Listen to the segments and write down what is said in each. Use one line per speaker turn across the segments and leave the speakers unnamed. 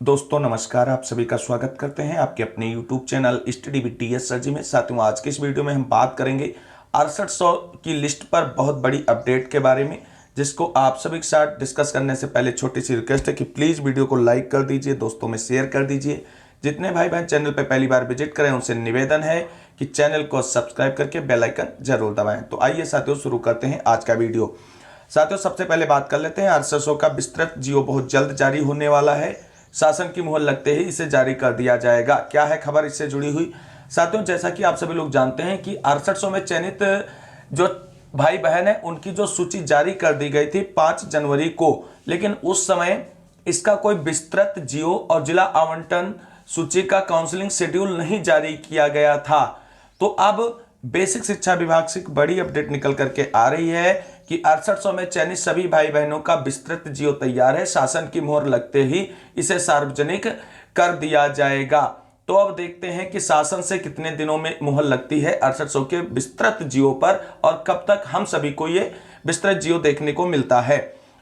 दोस्तों नमस्कार, आप सभी का स्वागत करते हैं आपके अपने YouTube channel study with TS sir ji में। साथियों, आज की इस वीडियो में हम बात करेंगे 6800 की लिस्ट पर बहुत बड़ी अपडेट के बारे में, जिसको आप सभी के साथ डिस्कस करने से पहले छोटी सी रिक्वेस्ट है कि प्लीज़ वीडियो को लाइक कर दीजिए, दोस्तों में शेयर कर दीजिए। जितने भाई बहन चैनल पर पहली बार विजिट करें उनसे निवेदन है कि चैनल को सब्सक्राइब करके बेल आइकन जरूर दबाएं। तो आइए साथियों, शुरू करते हैं आज का वीडियो। साथियों, सबसे पहले बात कर लेते हैं 6800 का विस्तृत जियो बहुत जल्द जारी होने वाला है। शासन की मुहर लगते ही इसे जारी कर दिया जाएगा। क्या है खबर इससे जुड़ी हुई? साथियों, जैसा कि आप सभी लोग जानते हैं कि 6800 में चयनित जो भाई बहन है उनकी जो सूची जारी कर दी गई थी 5 जनवरी को, लेकिन उस समय इसका कोई विस्तृत जियो और जिला आवंटन सूची का काउंसलिंग शेड्यूल नहीं जारी किया गया था। तो अब बेसिक शिक्षा विभाग से बड़ी अपडेट निकल करके आ रही है कि 6800 में चयनित सभी भाई बहनों का विस्तृत जियो तैयार है। शासन की मुहर लगते ही इसे सार्वजनिक कर दिया जाएगा। तो अब देखते हैं कि शासन से कितने दिनों में मुहर लगती है 6800 के विस्तृत जियो पर और कब तक हम सभी को ये विस्तृत जियो देखने को मिलता है।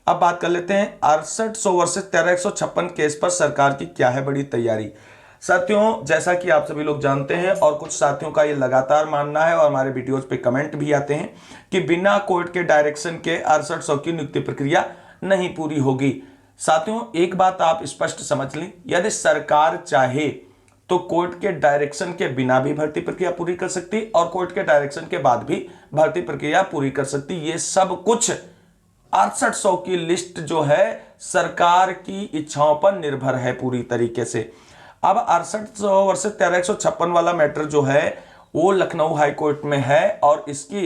अब बात कर लेते हैं 6800 वर्सेस 13156 केस पर सरकार की क्या है बड़ी तैयारी। साथियों, जैसा कि आप सभी लोग जानते हैं और कुछ साथियों का ये लगातार मानना है और हमारे वीडियोस पे कमेंट भी आते हैं कि बिना कोर्ट के डायरेक्शन के 6800 की नियुक्ति प्रक्रिया नहीं पूरी होगी। साथियों, एक बात आप स्पष्ट समझ लें, यदि सरकार चाहे तो कोर्ट के डायरेक्शन के बिना भी भर्ती प्रक्रिया पूरी कर सकती और कोर्ट के डायरेक्शन के बाद भी भर्ती प्रक्रिया पूरी कर सकती। ये सब कुछ 6800 की लिस्ट जो है सरकार की इच्छाओं पर निर्भर है पूरी तरीके से। अब 6800 वर्सेस 13156 वाला मैटर जो है वो लखनऊ हाई कोर्ट में है और इसकी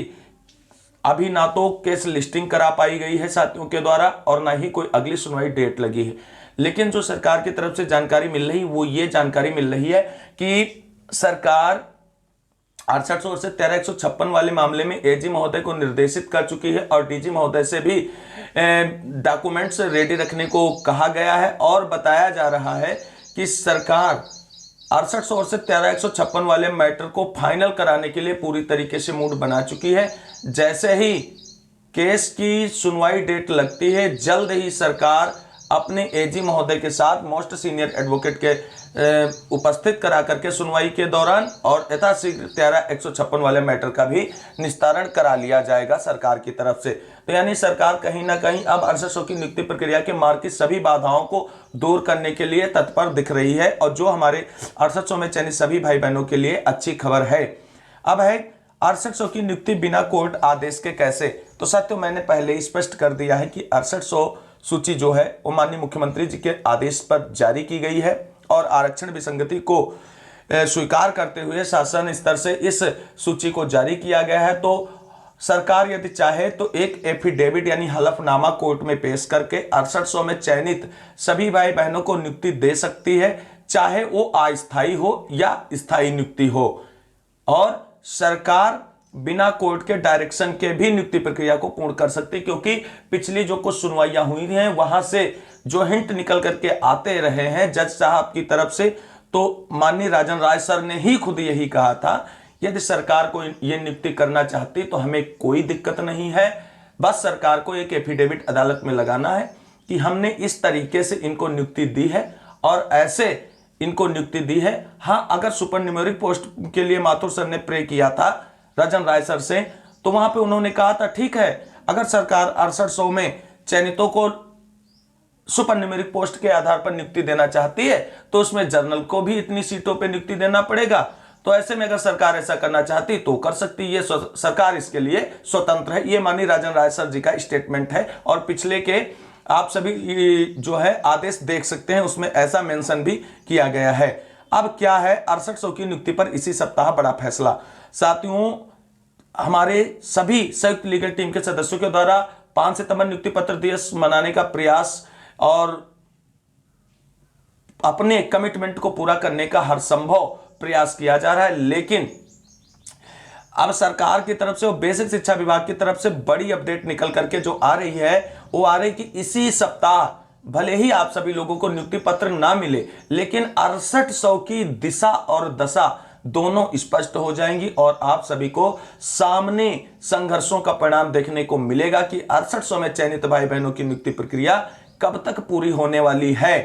अभी ना तो केस लिस्टिंग करा पाई गई है साथियों के द्वारा और ना ही कोई अगली सुनवाई डेट लगी है। लेकिन जो सरकार की तरफ से जानकारी मिल रही वो ये जानकारी मिल रही है कि सरकार 6800 वर्सेस 13156 वाले मामले में एजी महोदय को निर्देशित कर चुकी है और डीजी महोदय से भी डॉक्यूमेंट्स रेडी रखने को कहा गया है और बताया जा रहा है कि सरकार 6800 वर्सेस 13156 वाले मैटर को फाइनल कराने के लिए पूरी तरीके से मूड बना चुकी है। जैसे ही केस की सुनवाई डेट लगती है, जल्द ही सरकार अपने एजी महोदय के साथ मोस्ट सीनियर एडवोकेट के उपस्थित करा करके सुनवाई के दौरान और यथाशीघ्र 13156 वाले मैटर का भी निस्तारण करा लिया जाएगा सरकार की तरफ से। तो यानी सरकार कहीं ना कहीं अब 6800 की नियुक्ति प्रक्रिया के मार्ग की सभी बाधाओं को दूर करने के लिए तत्पर दिख रही है और जो हमारे 6800 में चयनित सभी भाई बहनों के लिए अच्छी खबर है। अब है 6800 की नियुक्ति बिना कोर्ट आदेश के कैसे। तो साथियों, मैंने पहले ही स्पष्ट कर दिया है कि 6800 सूची जो है वो माननीय मुख्यमंत्री जी के आदेश पर जारी की गई है और आरक्षण विसंगति को स्वीकार करते हुए शासन स्तर से इस सूची को जारी किया गया है। तो सरकार यदि चाहे तो एक एफिडेविट यानी हलफनामा कोर्ट में पेश करके 6800 में चयनित सभी भाई बहनों को नियुक्ति दे सकती है, चाहे वो अस्थायी हो या स्थायी नियुक्ति हो। और सरकार बिना कोर्ट के डायरेक्शन के भी नियुक्ति प्रक्रिया को पूर्ण कर सकती, क्योंकि पिछली जो कुछ सुनवाइयां हुई हैं वहां से जो हिंट निकल करके आते रहे हैं जज साहब की तरफ से, तो माननीय राजन राय सर ने ही खुद यही कहा था यदि सरकार को ये नियुक्ति करना चाहती तो हमें कोई दिक्कत नहीं है, बस सरकार को एक एफिडेविट अदालत में लगाना है कि हमने इस तरीके से इनको नियुक्ति दी है और ऐसे इनको नियुक्ति दी है। हाँ, अगर सुपर न्यूमेरिक पोस्ट के लिए माथुर सर ने प्रे किया था राजन राय सर से, तो वहां पे उन्होंने कहा था ठीक है, अगर सरकार 6800 में चयनितों को सुपर न्यूमेरिक पोस्ट के आधार पर नियुक्ति देना चाहती है तो उसमें जनरल को भी इतनी सीटों पे नियुक्ति देना पड़ेगा। तो ऐसे में अगर सरकार ऐसा करना चाहती तो कर सकती है, सरकार इसके लिए स्वतंत्र है। ये माननीय राजन राय सर जी का स्टेटमेंट है और पिछले के आप सभी जो है आदेश देख सकते हैं, उसमें ऐसा मेंशन भी किया गया है। अब क्या है 6800 की नियुक्ति पर इसी सप्ताह बड़ा फैसला। साथियों, हमारे सभी संयुक्त लीगल टीम के सदस्यों के द्वारा 5 सितंबर नियुक्ति पत्र दिवस मनाने का प्रयास और अपने कमिटमेंट को पूरा करने का हर संभव प्रयास किया जा रहा है, लेकिन अब सरकार की तरफ से और बेसिक शिक्षा विभाग की तरफ से बड़ी अपडेट निकल करके जो आ रही है वो आ रही कि इसी सप्ताह भले ही आप सभी लोगों को नियुक्ति पत्र ना मिले, लेकिन 6800 की दिशा और दशा दोनों स्पष्ट हो जाएंगी और आप सभी को सामने संघर्षों का परिणाम देखने को मिलेगा कि 6800 में चयनित भाई बहनों की नियुक्ति प्रक्रिया कब तक पूरी होने वाली है।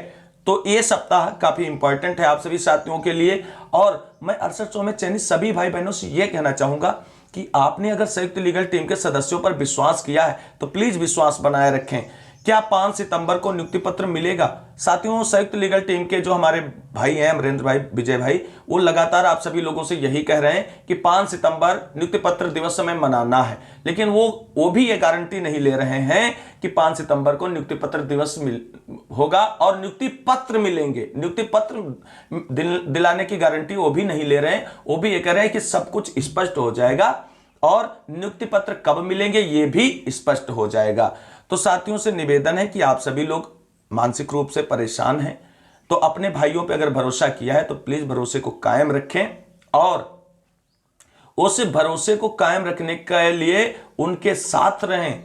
तो ये सप्ताह काफी इंपॉर्टेंट है आप सभी साथियों के लिए। और मैं 6800 में चयनित सभी भाई बहनों से यह कहना चाहूंगा कि आपने अगर संयुक्त लीगल टीम के सदस्यों पर विश्वास किया है तो प्लीज विश्वास बनाए रखें। क्या 5 सितंबर को नियुक्ति पत्र मिलेगा? साथियों, संयुक्त लीगल टीम के जो हमारे भाई हैं, अमरेंद्र भाई, विजय भाई, वो लगातार आप सभी लोगों से यही कह रहे हैं कि 5 सितंबर नियुक्ति पत्र दिवस हमें मनाना है, लेकिन वो भी ये गारंटी नहीं ले रहे हैं कि 5 सितंबर को नियुक्ति पत्र दिवस होगा और नियुक्ति पत्र मिलेंगे। नियुक्ति पत्र दिलाने की गारंटी वो भी नहीं ले रहे हैं। वो भी ये कह रहे हैं कि सब कुछ स्पष्ट हो जाएगा और नियुक्ति पत्र कब मिलेंगे ये भी स्पष्ट हो जाएगा। तो साथियों से निवेदन है कि आप सभी लोग मानसिक रूप से परेशान हैं तो अपने भाइयों पे अगर भरोसा किया है तो प्लीज भरोसे को कायम रखें और उस भरोसे को कायम रखने के लिए उनके साथ रहें,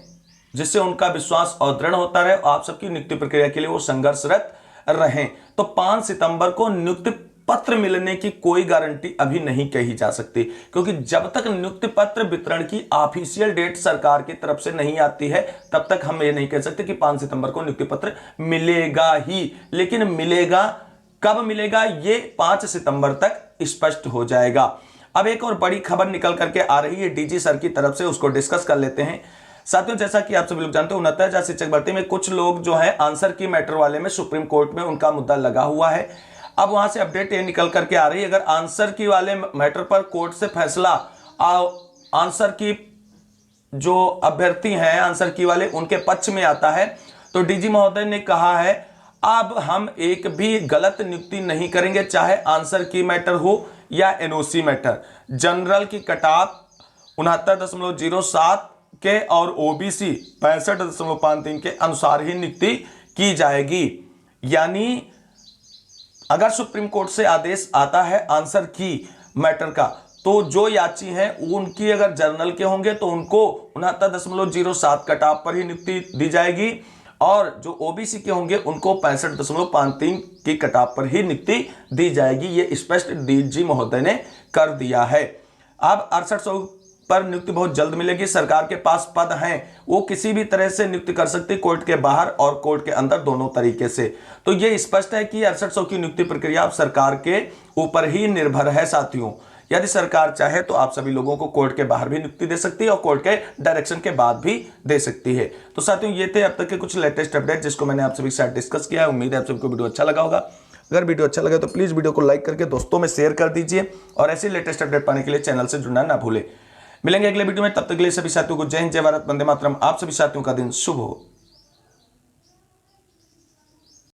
जिससे उनका विश्वास और दृढ़ होता रहे और आप सबकी नियुक्ति प्रक्रिया के लिए वो संघर्षरत रहें। तो 5 सितंबर को नियुक्ति पत्र मिलने की कोई गारंटी अभी नहीं कही जा सकती, क्योंकि जब तक नियुक्ति पत्र वितरण की ऑफिशियल डेट सरकार की तरफ से नहीं आती है तब तक हम ये नहीं कह सकते कि 5 सितंबर को नियुक्ति पत्र मिलेगा ही। लेकिन मिलेगा, कब मिलेगा ये 5 सितंबर तक स्पष्ट हो जाएगा। अब एक और बड़ी खबर निकल करके आ रही है डीजी सर की तरफ से, उसको डिस्कस कर लेते हैं। साथियों, जैसा कि आप सभी लोग जानते हैं 69,000 शिक्षक भर्ती में कुछ लोग जो है आंसर की मैटर वाले में सुप्रीम कोर्ट में उनका मुद्दा लगा हुआ है। अब वहां से अपडेट ये निकल करके आ रही है, अगर आंसर की वाले मैटर पर कोर्ट से फैसला आंसर की जो अभ्यर्थी हैं आंसर की वाले उनके पक्ष में आता है तो डीजी महोदय ने कहा है अब हम एक भी गलत नियुक्ति नहीं करेंगे, चाहे आंसर की मैटर हो या एनओसी मैटर। जनरल की कटाप 69.07 के और ओबीसी 65.53 के अनुसार ही नियुक्ति की जाएगी। यानी अगर सुप्रीम कोर्ट से आदेश आता है आंसर की मैटर का तो जो याची हैं उनकी अगर जर्नल के होंगे तो उनको 69.07 कटाप पर ही नियुक्ति दी जाएगी और जो ओबीसी के होंगे उनको 65.53 की कटाप पर ही नियुक्ति दी जाएगी। ये स्पष्ट डीजी महोदय ने कर दिया है। अब 6800 पर नियुक्ति बहुत जल्द मिलेगी। सरकार के पास पद हैं, वो किसी भी तरह से नियुक्ति कर सकती, कोर्ट के बाहर और कोर्ट के अंदर दोनों तरीके से। तो ये स्पष्ट है कि 6800 की नियुक्ति प्रक्रिया अब सरकार के ऊपर ही निर्भर है। साथियों, यदि सरकार चाहे तो आप सभी लोगों को कोर्ट के बाहर भी नियुक्ति दे सकती है और कोर्ट के डायरेक्शन के बाद भी दे सकती है। तो साथियों, ये थे अब तक के कुछ लेटेस्ट अपडेट जिसको मैंने आप सभी के साथ डिस्कस किया है। उम्मीद है आप सबको वीडियो अच्छा लगा होगा। अगर वीडियो अच्छा लगे तो प्लीज वीडियो को लाइक करके दोस्तों में शेयर कर दीजिए और ऐसे लेटेस्ट अपडेट पाने के लिए चैनल से जुड़ना ना भूले। मिलेंगे अगले वीडियो में, तब तक के लिए सभी साथियों को जय हिंद, जय भारत, वंदे मातरम। आप सभी साथियों का दिन शुभ हो।